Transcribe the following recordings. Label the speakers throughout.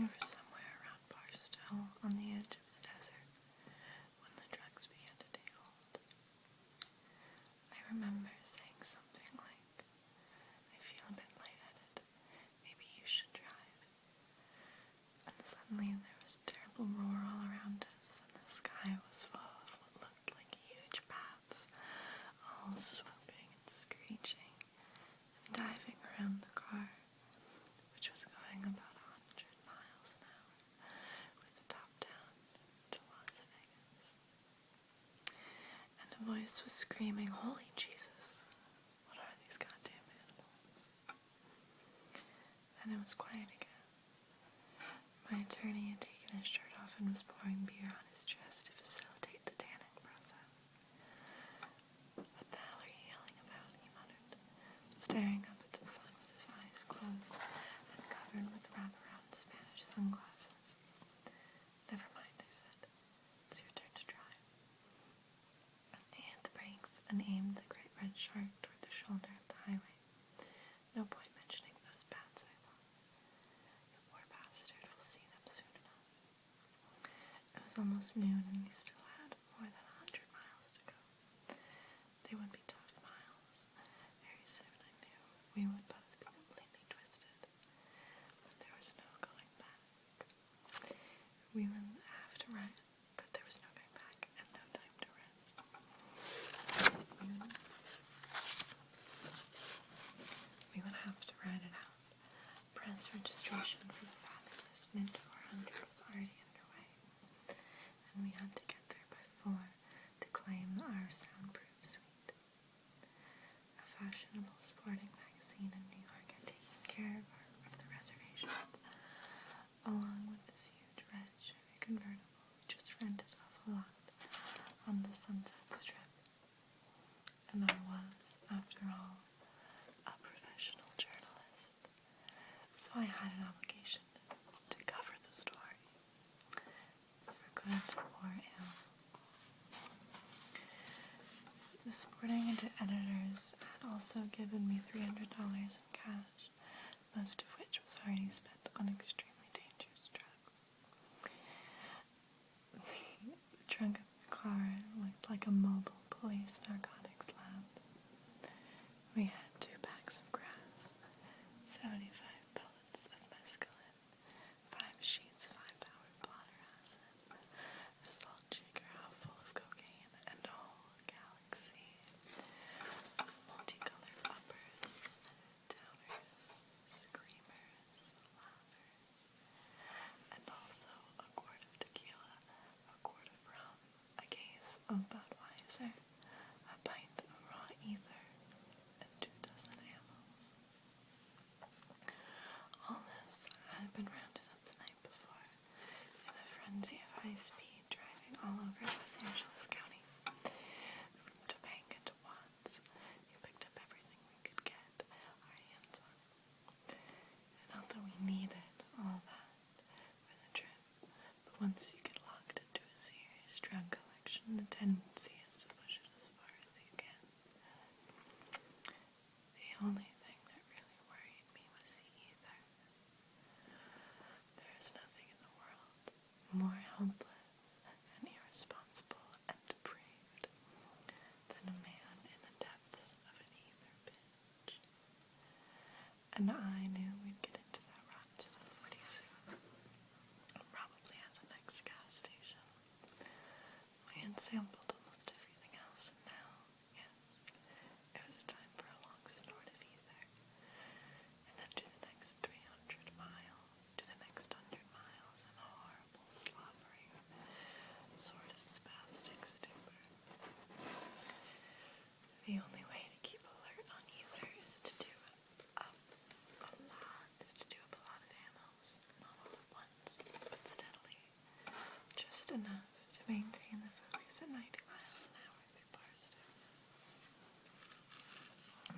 Speaker 1: were somewhere around Barstow on the edge of the desert when the drugs began to take hold. I remember saying something like, I feel a bit lightheaded. Maybe you should drive. And suddenly there was a terrible roar all around us, and the sky was full of what looked like huge bats, all swooping and screeching and diving around the car, which was going about 100 miles an hour with the top down to Las Vegas. And a voice was screaming, "Holy Jesus, what are these goddamn animals?" Then it was quiet again. My attorney had taken his shirt off and was pouring beer on his chest to facilitate the tanning process. "What the hell are you yelling about?" he muttered, staring up at the sun with his eyes closed and covered with wraparound Spanish sunglasses. "Never mind," I said. "It's your turn to drive." He hit the brakes and aimed the great red shark toward the shoulder of the highway. No point mentioning those bats, I thought. The poor bastard will see them soon enough. It was almost noon and we still had more than 100 miles to go. They would be tough miles. Very soon I knew we would both be completely twisted. But there was no going back. We would have to ride, but there was no going back and no time to rest. We would have to ride it out. Press registration for the fabulous Mint 400 was already underway, and we had to get there by 4 to claim our soundproof suite. A fashionable sporting magazine in New York had taken care of the reservations, along with this huge red Chevy convertible we just rented off a lot on the Sunset Strip. And I was, after all, a professional journalist, so I had an obligation to cover the story, for good or ill. The sporting editors had also given me $300 in cash, most of which was already spent on extremely dangerous drugs. The trunk of the car looked like a mobile police narcotics lab. We had 2 packs of grass, 75 pellets of mescaline, 5 sheets of high-powered blotter acid, a salt shaker half full of cocaine, and a whole galaxy of multicolored uppers, downers, screamers, laughers, and also a quart of tequila, a quart of rum, a case of Budweiser, a pint of raw ether, and 2 dozen amyls. All this had been rounded up the night before, in a frenzy of high speed driving all over Los Angeles County. From Topanga to Watts, we picked up everything we could get our hands on. And not that we needed all that for the trip, but once you get locked into a serious drug collection, the tendency is to push it as far as you can. The only thing that really worried me was the ether. There is nothing in the world more helpless and irresponsible and depraved than a man in the depths of an ether binge. And I knew we'd get into that rotten stuff pretty soon, probably at the next gas station. We had sampled almost everything else, and now, yes, it was time for a long snort of ether, and then to the next 300 miles, to the next 100 miles, in a horrible, slobbering, sort of spastic stupor. The only way to keep alert on ether is to do up a lot of amyls, not all at once, but steadily, just enough to maintain the focus at 90 miles an hour through Barstow.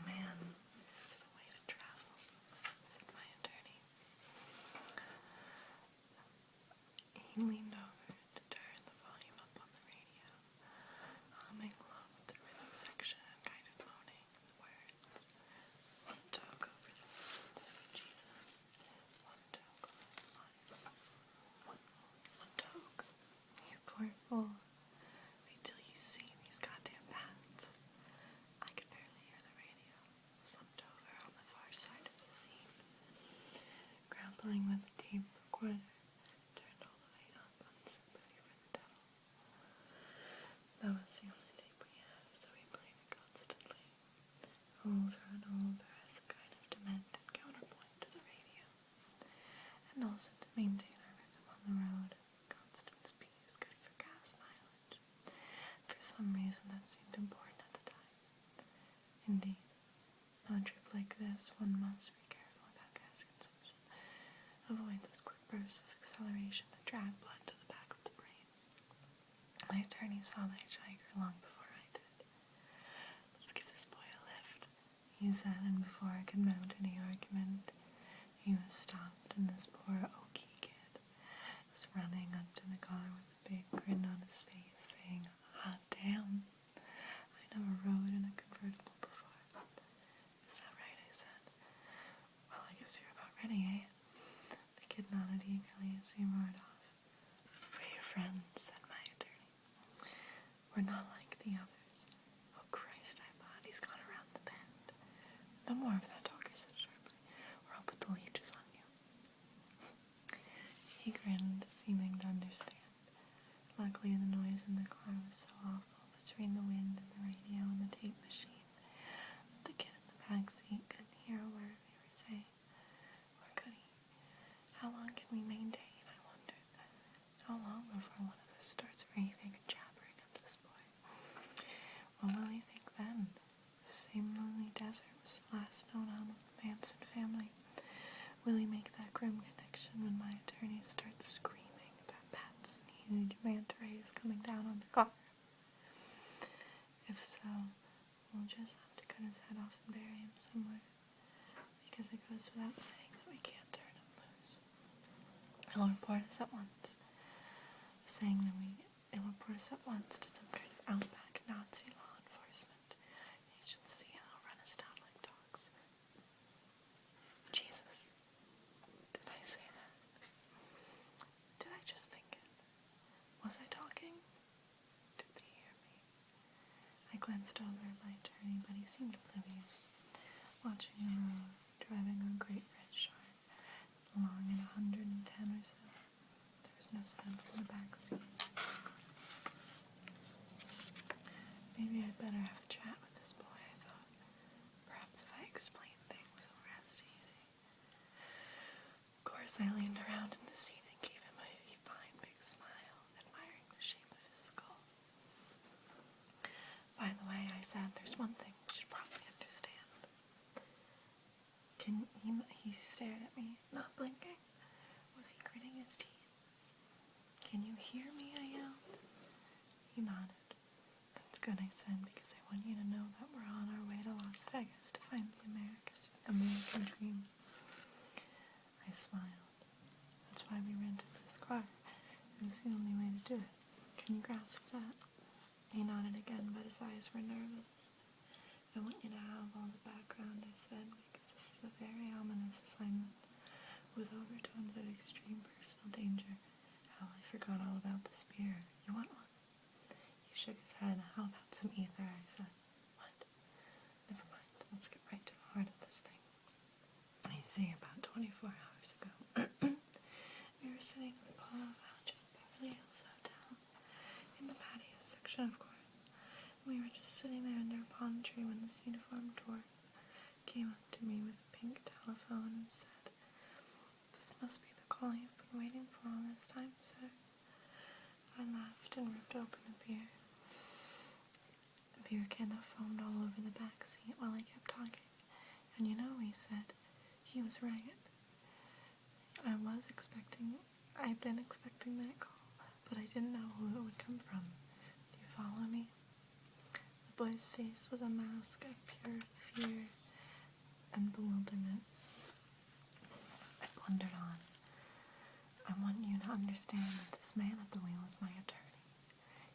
Speaker 1: "Man, this is the way to travel," said my attorney. He leaned over to turn the volume up on the radio, humming along with the rhythm section and kind of moaning the words, "One toke over the mountains, sweet Jesus, one toke over the line." trembling with a deep recorder turned all the way up on Sympathy for the Devil. That was the only tape we had, so we played it constantly, over and over, as a kind of demented counterpoint to the radio, and also to maintain our rhythm on the road. Constant speed is good for gas mileage. For some reason that seemed important at the time. Indeed, on a trip like this, one must be careful about gas consumption. Avoid those quick bursts of acceleration that drag blood to the back of the brain. My attorney saw the hitchhiker long before I did. "Let's give this boy a lift," he said, and before I could mount any argument, he was stopped, and this poor Okie kid was running up to the car with a big grin on his face, saying, "Hot damn, I never rode in a convertible before." "Is that right?" I said. "Well, I guess you're about ready, eh?" The kid nodded eagerly as we roared off. "We're your friends," said my attorney. "We're not like the others." "Oh, Christ," I thought, "he's gone around the bend." "No more of that talk," I said sharply, "or I'll put the leeches on you." He grinned, seeming to understand. Luckily, the noise in the car was so awful between the wind and the radio and the tape machine that the kid in the back seat couldn't hear a word we were saying. Or could he? How long can we maintain, I wondered. How long before one of us starts raving and jabbering at this boy? What will he think then? The same lonely desert was the last known on with the Manson family. Will he make that grim connection when my attorney starts screaming about bats and huge manta rays coming down on the car? If so, we'll just have to cut his head off and bury him somewhere, because it goes without saying that we can't turn him loose. It'll report us at once to some kind of outback Nazi law enforcement agency, and they'll run us down like dogs. Jesus. Did I say that? Did I just think it? Was I talking? Did they hear me? I glanced over at my attorney, but he seemed oblivious, watching the road, driving on Great Red Shark, along at 110 or so. There was no sound from the back seat. Maybe I'd better have a chat with this boy, I thought. Perhaps if I explain things, it'll rest easy. Of course, I leaned around in the seat and gave him a fine big smile, admiring the shape of his skull. "By the way," I said, "there's one thing you should probably understand." He stared at me, not blinking. Was he gritting his teeth? "Can you hear me?" I yelled. He nodded. "That's good," I said, "because I want you to know that we're on our way to Las Vegas to find the American dream." I smiled. "That's why we rented this car. It was the only way to do it. Can you grasp that?" He nodded again, but his eyes were nervous. "I want you to have all the background," I said, "because this is a very ominous assignment, with overtones of extreme personal danger. Hell, I forgot all about the spear. You want one?" He shook his head. "How about some ether?" I said. "What?" "Never mind. Let's get right to the heart of this thing. You see, about 24 hours ago, we were sitting in the polo lounge at the Beverly Hills Hotel, in the patio section, of course. We were just sitting there under a palm tree when this uniformed dwarf came up to me with a pink telephone and said, 'This must be the call you've been waiting for all this time, sir.' I laughed and ripped open a beer. The beer can foamed all over the back seat while I kept talking. And you know, he said, he was right. I'd been expecting that call, but I didn't know who it would come from. Do you follow me?" The boy's face was a mask of pure fear and bewilderment. I blundered on. "I want you to understand that this man at the wheel is my attorney.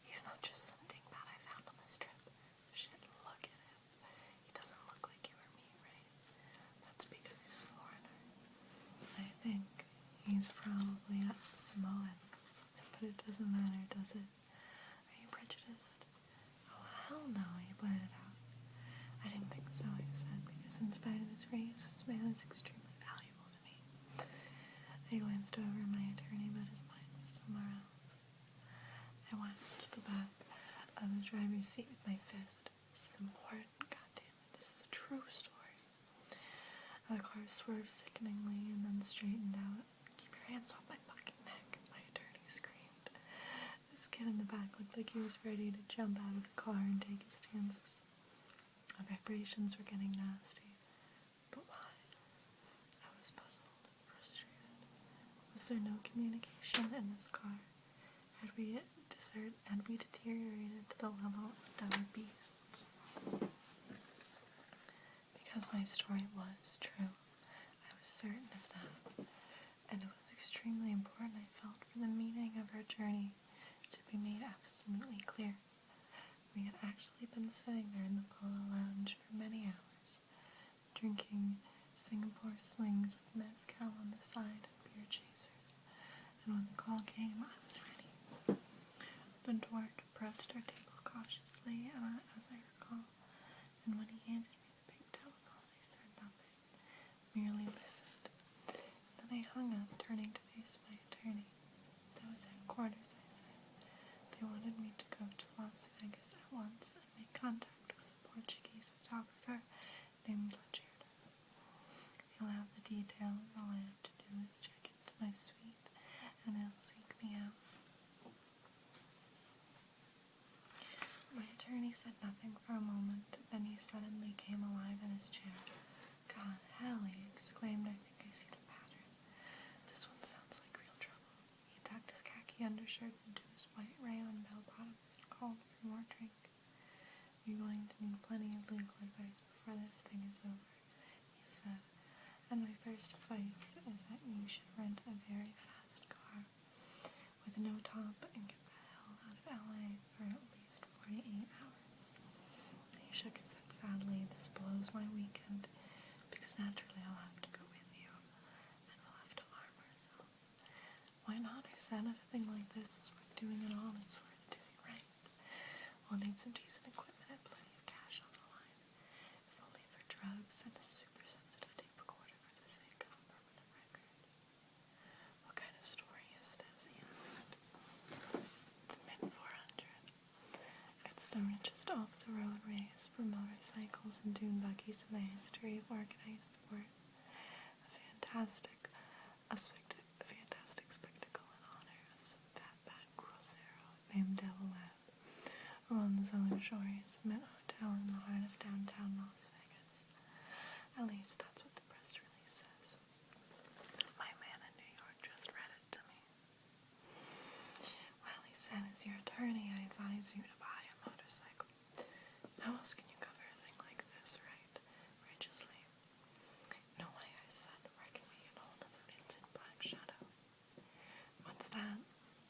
Speaker 1: He's not just some dingbat I found on this trip. Shit, look at him. He doesn't look like you or me, right? That's because he's a foreigner. I think he's probably a Samoan. But it doesn't matter, does it? Are you prejudiced?" "Oh, hell no," he blurted out. "I didn't think so," I said, "because in spite of his race, this man is extremely valuable to me. He glanced over at my attorney, but his mind was somewhere else. I went to the back of the driver's seat with my fist. This is important, goddammit. This is a true story. The car swerved sickeningly and then straightened out. Keep your hands off my fucking neck, my attorney screamed. This kid in the back looked like he was ready to jump out of the car and take his chances. The vibrations were getting nasty. But why? I was puzzled and frustrated. Was there no communication in this car? Had we deteriorated to the level of dumb beasts? Because my story was true, I was certain of that, and it was extremely important, I felt, for the meaning of our journey to be made absolutely clear. We had actually been sitting there in the Polo Lounge for many hours, drinking Singapore slings with mezcal on the side and beer chasers, and when the call came, I was ready. The dwarf approached our table cautiously, as I recall, and when he handed me the big telephone, I said nothing, merely listened. And then I hung up, turning to face my attorney. That was headquarters, I said. They wanted me to go to Las Vegas at once and make contact with a Portuguese photographer named Richard. He'll have the details. All I have to do is check into my suite, and he'll seek me out. My attorney said nothing for a moment, then he suddenly came alive in his chair. God, hell, he exclaimed, I think I see the pattern. This one sounds like real trouble. He tucked his khaki undershirt into his white rayon bell-bottoms and called for more drink. You're going to need plenty of legal advice before this thing is over, he said. And my first advice is that you should rent a very fast car with no top and get the hell out of LA for at least 48 hours. He shook his head sadly. This blows my weekend, because naturally I'll have to go with you, and we'll have to arm ourselves. Why not? I said, if a thing like this is worth doing at all, it's worth doing right. We'll need some decent equipment and plenty of cash on the line, if only for drugs and a super sensitive tape recorder for the sake of a permanent record. What kind of story is this? He asked. The Mid-400. It's the richest off-the-road race for motorcycles and dune buggies in the history of organized sport. A fantastic spectacle in honor of some fat grossero named Devil Webb, who on his own shore is a hotel in the heart of downtown Las Vegas. At least that's what the press release says. My man in New York just read it to me. Well, he said, as your attorney, I advise you to buy a motorcycle. How else can you cover a thing like this, right? Righteously. No way, I said. Where can we get hold of a Vincent Black Shadow? What's that?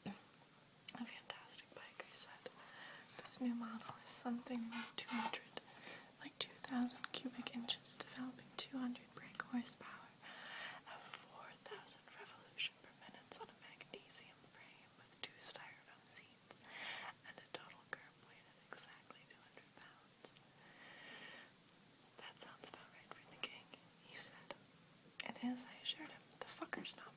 Speaker 1: A fantastic bike, I said. This new model is something like 2,000 cubic inches, developing 200 brake horsepower at 4,000 revolution per minute on a magnesium frame with 2 styrofoam seats and a total curb weight of exactly 200 pounds. That sounds about right for the king, he said. It is, I assured him. The fucker's not